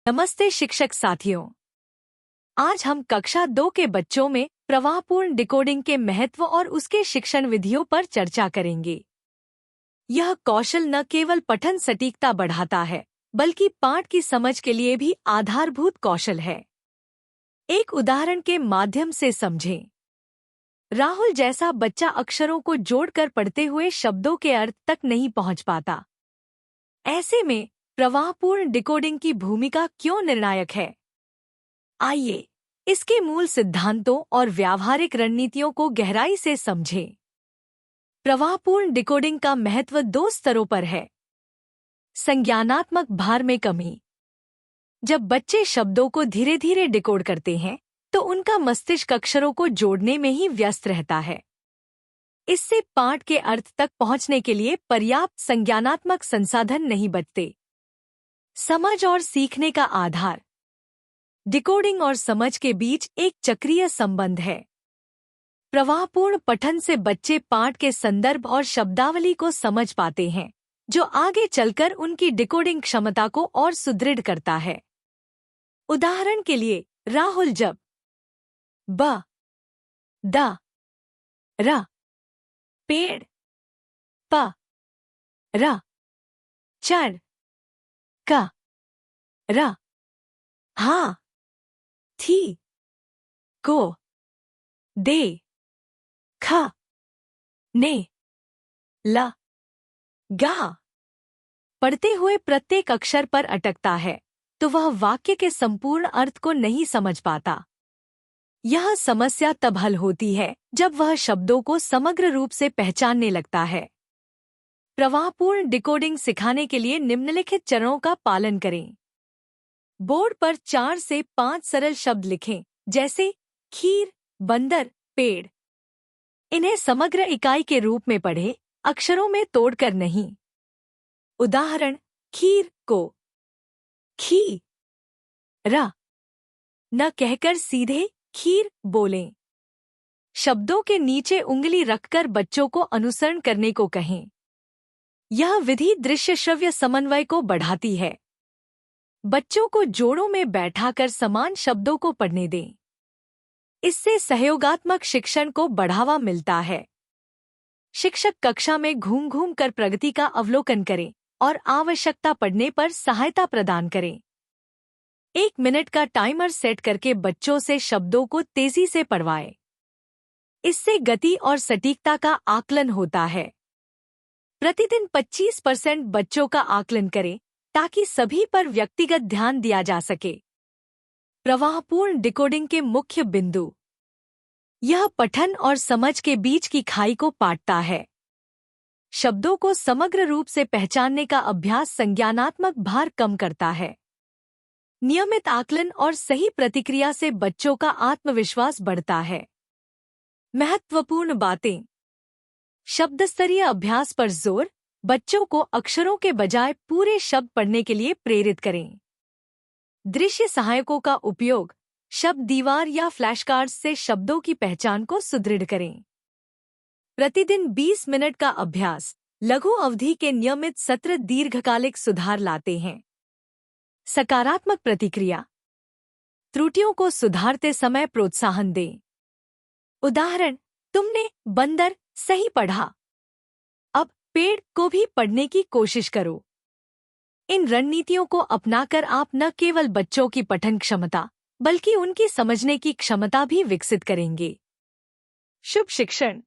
नमस्ते शिक्षक साथियों। आज हम कक्षा 2 के बच्चों में प्रवाहपूर्ण डिकोडिंग के महत्व और उसके शिक्षण विधियों पर चर्चा करेंगे। यह कौशल न केवल पठन सटीकता बढ़ाता है, बल्कि पाठ की समझ के लिए भी आधारभूत कौशल है। एक उदाहरण के माध्यम से समझें। राहुल जैसा बच्चा अक्षरों को जोड़कर पढ़ते हुए शब्दों के अर्थ तक नहीं पहुंच पाता। ऐसे में प्रवाहपूर्ण डिकोडिंग की भूमिका क्यों निर्णायक है? आइए इसके मूल सिद्धांतों और व्यावहारिक रणनीतियों को गहराई से समझें। प्रवाहपूर्ण डिकोडिंग का महत्व 2 स्तरों पर है। संज्ञानात्मक भार में कमी। जब बच्चे शब्दों को धीरे धीरे डिकोड करते हैं, तो उनका मस्तिष्क अक्षरों को जोड़ने में ही व्यस्त रहता है। इससे पाठ के अर्थ तक पहुंचने के लिए पर्याप्त संज्ञानात्मक संसाधन नहीं बचते। समझ और सीखने का आधार। डिकोडिंग और समझ के बीच एक चक्रीय संबंध है। प्रवाहपूर्ण पठन से बच्चे पाठ के संदर्भ और शब्दावली को समझ पाते हैं, जो आगे चलकर उनकी डिकोडिंग क्षमता को और सुदृढ़ करता है। उदाहरण के लिए, राहुल जब ब, द, र, पेड़, प, र, चढ़, क, र, हा, थी, को, दे, ख, ने, ल, गा पढ़ते हुए प्रत्येक अक्षर पर अटकता है, तो वह वाक्य के संपूर्ण अर्थ को नहीं समझ पाता। यह समस्या तब हल होती है जब वह शब्दों को समग्र रूप से पहचानने लगता है। प्रवाहपूर्ण डिकोडिंग सिखाने के लिए निम्नलिखित चरणों का पालन करें। बोर्ड पर 4 से 5 सरल शब्द लिखें, जैसे खीर, बंदर, पेड़। इन्हें समग्र इकाई के रूप में पढ़ें, अक्षरों में तोड़कर नहीं। उदाहरण, खीर को खी, र, न कहकर सीधे खीर बोलें। शब्दों के नीचे उंगली रखकर बच्चों को अनुसरण करने को कहें। यह विधि दृश्य श्रव्य समन्वय को बढ़ाती है। बच्चों को जोड़ों में बैठाकर समान शब्दों को पढ़ने दें। इससे सहयोगात्मक शिक्षण को बढ़ावा मिलता है। शिक्षक कक्षा में घूम घूम कर प्रगति का अवलोकन करें और आवश्यकता पड़ने पर सहायता प्रदान करें। 1 मिनट का टाइमर सेट करके बच्चों से शब्दों को तेजी से पढ़वाएं। इससे गति और सटीकता का आकलन होता है। प्रतिदिन 25% बच्चों का आकलन करें, ताकि सभी पर व्यक्तिगत ध्यान दिया जा सके। प्रवाहपूर्ण डिकोडिंग के मुख्य बिंदु। यह पठन और समझ के बीच की खाई को पाटता है। शब्दों को समग्र रूप से पहचानने का अभ्यास संज्ञानात्मक भार कम करता है। नियमित आकलन और सही प्रतिक्रिया से बच्चों का आत्मविश्वास बढ़ता है। महत्वपूर्ण बातें। शब्दस्तरीय अभ्यास पर जोर। बच्चों को अक्षरों के बजाय पूरे शब्द पढ़ने के लिए प्रेरित करें। दृश्य सहायकों का उपयोग। शब्द दीवार या फ्लैश कार्ड्स से शब्दों की पहचान को सुदृढ़ करें। प्रतिदिन 20 मिनट का अभ्यास। लघु अवधि के नियमित सत्र दीर्घकालिक सुधार लाते हैं। सकारात्मक प्रतिक्रिया। त्रुटियों को सुधारते समय प्रोत्साहन दें। उदाहरण, तुमने बंदर सही पढ़ा, अब पेड़ को भी पढ़ने की कोशिश करो। इन रणनीतियों को अपनाकर आप न केवल बच्चों की पठन क्षमता, बल्कि उनकी समझने की क्षमता भी विकसित करेंगे। शुभ शिक्षण।